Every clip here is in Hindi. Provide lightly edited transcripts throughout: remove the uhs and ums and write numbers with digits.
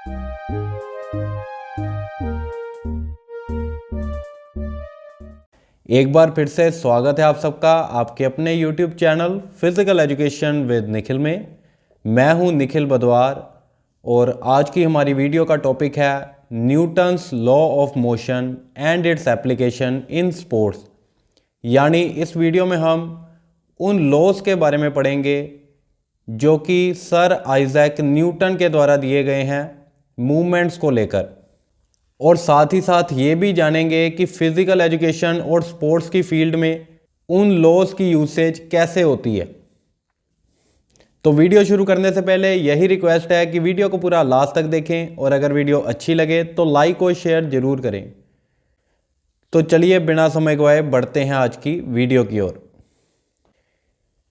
एक बार फिर से स्वागत है आप सबका आपके अपने YouTube channel physical education with Nikhil में। मैं हूं निखिल बदवार और आज की हमारी वीडियो का टॉपिक है Newton's law of motion and its application in sports. यानी इस वीडियो में हम उन लॉज के बारे में पढ़ेंगे जो कि सर आइजैक न्यूटन के द्वारा दिए गए हैं मूवमेंट्स को लेकर, और साथ ही साथ ये भी जानेंगे कि फिज़िकल एजुकेशन और स्पोर्ट्स की फील्ड में उन लॉज की यूसेज कैसे होती है। तो वीडियो शुरू करने से पहले यही रिक्वेस्ट है कि वीडियो को पूरा लास्ट तक देखें और अगर वीडियो अच्छी लगे तो लाइक और शेयर ज़रूर करें। तो चलिए बिना समय गवाए बढ़ते हैं आज की वीडियो की ओर।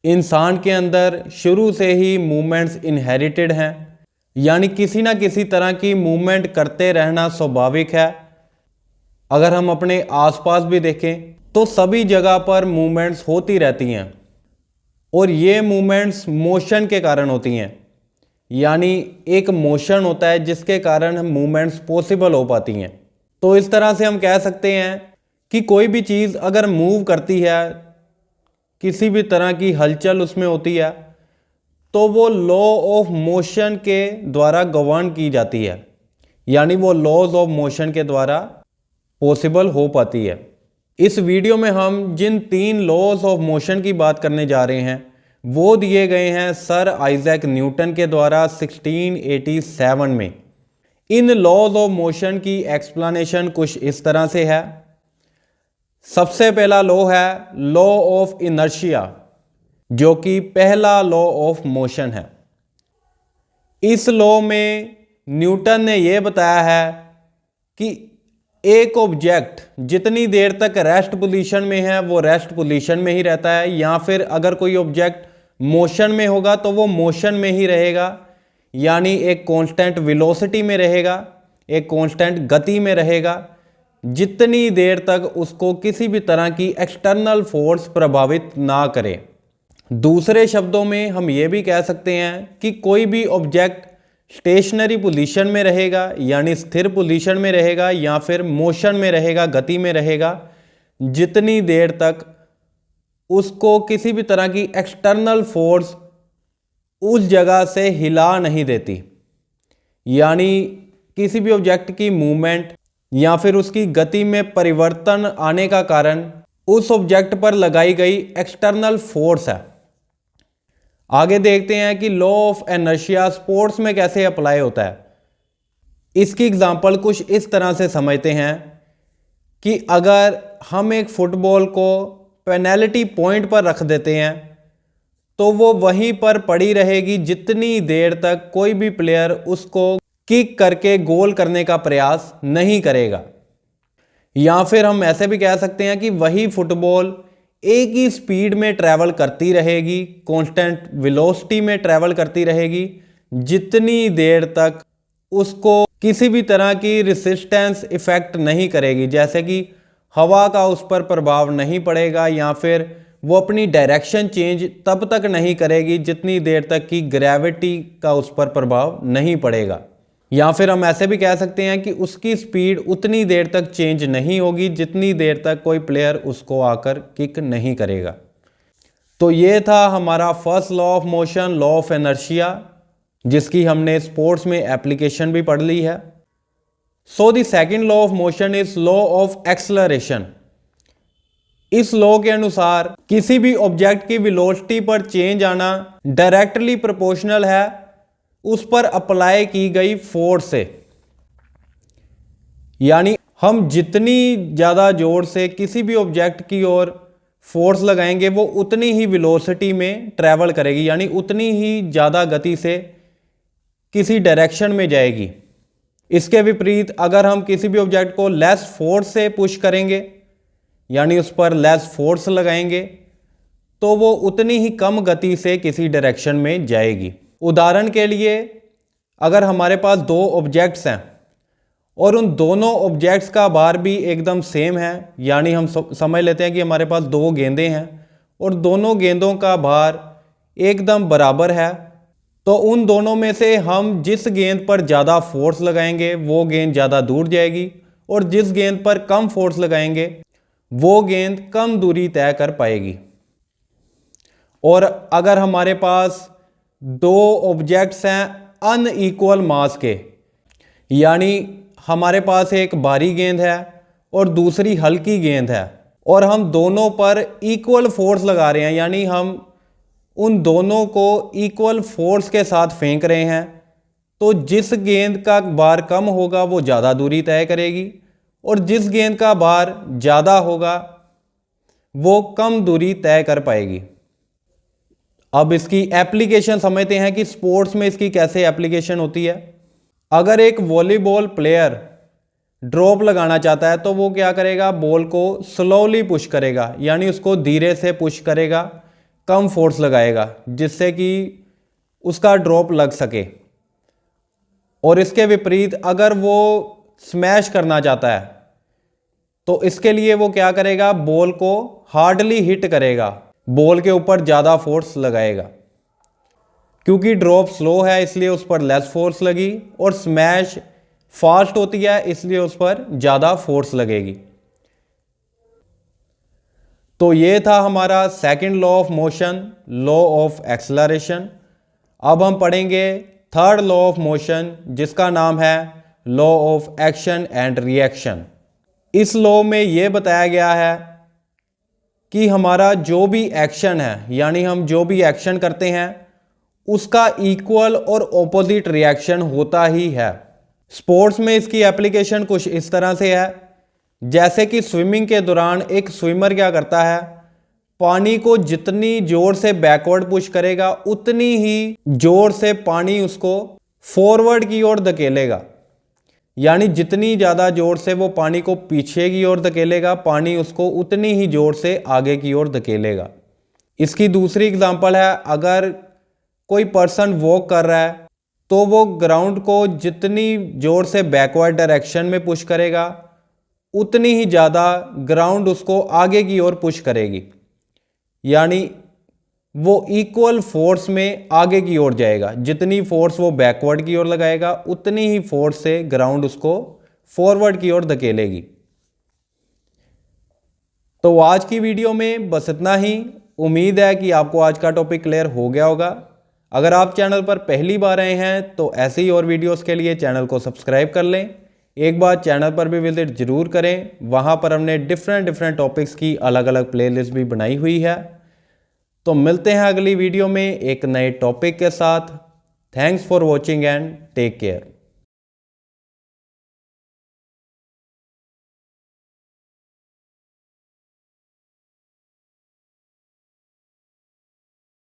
इंसान के अंदर शुरू से ही मूवमेंट्स इनहेरिटेड हैं, यानी किसी ना किसी तरह की मूवमेंट करते रहना स्वाभाविक है। अगर हम अपने आसपास भी देखें तो सभी जगह पर मूवमेंट्स होती रहती हैं और ये मूवमेंट्स मोशन के कारण होती हैं। यानी एक मोशन होता है जिसके कारण मूवमेंट्स पॉसिबल हो पाती हैं। तो इस तरह से हम कह सकते हैं कि कोई भी चीज़ अगर मूव करती है, किसी भी तरह की हलचल उसमें होती है, तो वो लॉ ऑफ मोशन के द्वारा गवर्न की जाती है, यानी वो लॉज ऑफ मोशन के द्वारा पॉसिबल हो पाती है। इस वीडियो में हम जिन 3 लॉज ऑफ मोशन की बात करने जा रहे हैं वो दिए गए हैं सर आइजैक न्यूटन के द्वारा 1687 में। इन लॉज ऑफ मोशन की एक्सप्लेनेशन कुछ इस तरह से है। सबसे पहला लॉ है लॉ ऑफ इनर्शिया, जो कि पहला लॉ ऑफ मोशन है। इस लॉ में न्यूटन ने यह बताया है कि एक ऑब्जेक्ट जितनी देर तक रेस्ट पोजीशन में है वो रेस्ट पोजीशन में ही रहता है, या फिर अगर कोई ऑब्जेक्ट मोशन में होगा तो वो मोशन में ही रहेगा, यानी एक कांस्टेंट वेलोसिटी में रहेगा, एक कांस्टेंट गति में रहेगा, जितनी देर तक उसको किसी भी तरह की एक्सटर्नल फोर्स प्रभावित ना करे। दूसरे शब्दों में हम ये भी कह सकते हैं कि कोई भी ऑब्जेक्ट स्टेशनरी पोजीशन में रहेगा, यानी स्थिर पोजीशन में रहेगा, या फिर मोशन में रहेगा, गति में रहेगा, जितनी देर तक उसको किसी भी तरह की एक्सटर्नल फोर्स उस जगह से हिला नहीं देती। यानी किसी भी ऑब्जेक्ट की मूवमेंट या फिर उसकी गति में परिवर्तन आने का कारण उस ऑब्जेक्ट पर लगाई गई एक्सटर्नल फोर्स है। आगे देखते हैं कि लॉ ऑफ इनर्शिया स्पोर्ट्स में कैसे अप्लाई होता है। इसकी एग्जांपल कुछ इस तरह से समझते हैं कि अगर हम एक फुटबॉल को पेनल्टी पॉइंट पर रख देते हैं तो वो वहीं पर पड़ी रहेगी जितनी देर तक कोई भी प्लेयर उसको किक करके गोल करने का प्रयास नहीं करेगा। या फिर हम ऐसे भी कह सकते हैं कि वही फुटबॉल एक ही स्पीड में ट्रैवल करती रहेगी, कांस्टेंट वेलोसिटी में ट्रैवल करती रहेगी, जितनी देर तक उसको किसी भी तरह की रेजिस्टेंस इफेक्ट नहीं करेगी, जैसे कि हवा का उस पर प्रभाव नहीं पड़ेगा, या फिर वो अपनी डायरेक्शन चेंज तब तक नहीं करेगी जितनी देर तक कि ग्रेविटी का उस पर प्रभाव नहीं पड़ेगा। या फिर हम ऐसे भी कह सकते हैं कि उसकी स्पीड उतनी देर तक चेंज नहीं होगी जितनी देर तक कोई प्लेयर उसको आकर किक नहीं करेगा। तो ये था हमारा first law of motion, law of inertia, जिसकी हमने स्पोर्ट्स में एप्लीकेशन भी पढ़ ली है। So the second law of motion is law of acceleration. इस लॉ के अनुसार किसी भी ऑब्जेक्ट की वेलोसिटी पर चेंज आना डायरेक्टली प्रोपोर्शनल है उस पर अप्लाई की गई फोर्स से। यानी हम जितनी ज़्यादा जोर से किसी भी ऑब्जेक्ट की ओर फोर्स लगाएंगे वो उतनी ही वेलोसिटी में ट्रैवल करेगी, यानी उतनी ही ज़्यादा गति से किसी डायरेक्शन में जाएगी। इसके विपरीत अगर हम किसी भी ऑब्जेक्ट को लेस फोर्स से पुश करेंगे, यानी उस पर लेस फोर्स लगाएंगे, तो वो उतनी ही कम गति से किसी डायरेक्शन में जाएगी। उदाहरण के लिए अगर हमारे पास 2 ऑब्जेक्ट्स हैं और उन दोनों ऑब्जेक्ट्स का भार भी एकदम सेम है, यानी हम समझ लेते हैं कि हमारे पास 2 गेंदें हैं और दोनों गेंदों का भार एकदम बराबर है, तो उन दोनों में से हम जिस गेंद पर ज़्यादा फोर्स लगाएंगे वो गेंद ज़्यादा दूर जाएगी, और जिस गेंद पर कम फोर्स लगाएंगे वो गेंद कम दूरी तय कर पाएगी। और अगर हमारे पास दो ऑब्जेक्ट्स हैं अनइक्वल मास के, यानी हमारे पास एक भारी गेंद है और दूसरी हल्की गेंद है, और हम दोनों पर इक्वल फोर्स लगा रहे हैं, यानी हम उन दोनों को इक्वल फोर्स के साथ फेंक रहे हैं, तो जिस गेंद का भार कम होगा वो ज़्यादा दूरी तय करेगी, और जिस गेंद का भार ज़्यादा होगा वो कम दूरी तय कर पाएगी। अब इसकी एप्लीकेशन समझते हैं कि स्पोर्ट्स में इसकी कैसे एप्लीकेशन होती है। अगर एक वॉलीबॉल प्लेयर ड्रॉप लगाना चाहता है तो वो क्या करेगा, बॉल को स्लोली पुश करेगा, यानी उसको धीरे से पुश करेगा, कम फोर्स लगाएगा, जिससे कि उसका ड्रॉप लग सके। और इसके विपरीत अगर वो स्मैश करना चाहता है तो इसके लिए वो क्या करेगा, बॉल को हार्डली हिट करेगा, बॉल के ऊपर ज़्यादा फोर्स लगाएगा। क्योंकि ड्रॉप स्लो है इसलिए उस पर लेस फोर्स लगी, और स्मैश फास्ट होती है इसलिए उस पर ज़्यादा फोर्स लगेगी। तो ये था हमारा second law of motion, law of acceleration. अब हम पढ़ेंगे थर्ड लॉ ऑफ मोशन, जिसका नाम है law of action and reaction. इस लॉ में ये बताया गया है कि हमारा जो भी एक्शन है, यानी हम जो भी एक्शन करते हैं उसका इक्वल और ऑपोजिट रिएक्शन होता ही है। स्पोर्ट्स में इसकी एप्लीकेशन कुछ इस तरह से है, जैसे कि स्विमिंग के दौरान एक स्विमर क्या करता है, पानी को जितनी जोर से बैकवर्ड पुश करेगा उतनी ही जोर से पानी उसको फॉरवर्ड की ओर धकेलेगा, यानी जितनी ज़्यादा जोर से वो पानी को पीछे की ओर धकेलेगा, पानी उसको उतनी ही जोर से आगे की ओर धकेलेगा। इसकी दूसरी एग्जांपल है, अगर कोई पर्सन वॉक कर रहा है तो वो ग्राउंड को जितनी जोर से बैकवर्ड डायरेक्शन में पुश करेगा उतनी ही ज़्यादा ग्राउंड उसको आगे की ओर पुश करेगी, यानी वो इक्वल फोर्स में आगे की ओर जाएगा। जितनी फोर्स वो बैकवर्ड की ओर लगाएगा उतनी ही फोर्स से ग्राउंड उसको फॉरवर्ड की ओर धकेलेगी। तो आज की वीडियो में बस इतना ही। उम्मीद है कि आपको आज का टॉपिक क्लियर हो गया होगा। अगर आप चैनल पर पहली बार आए हैं तो ऐसे ही और वीडियोस के लिए चैनल को सब्सक्राइब कर लें। एक बार चैनल पर भी विजिट जरूर करें, वहाँ पर हमने डिफरेंट टॉपिक्स की अलग अलग प्लेलिस्ट भी बनाई हुई है। तो मिलते हैं अगली वीडियो में एक नए टॉपिक के साथ। Thanks for watching and take care.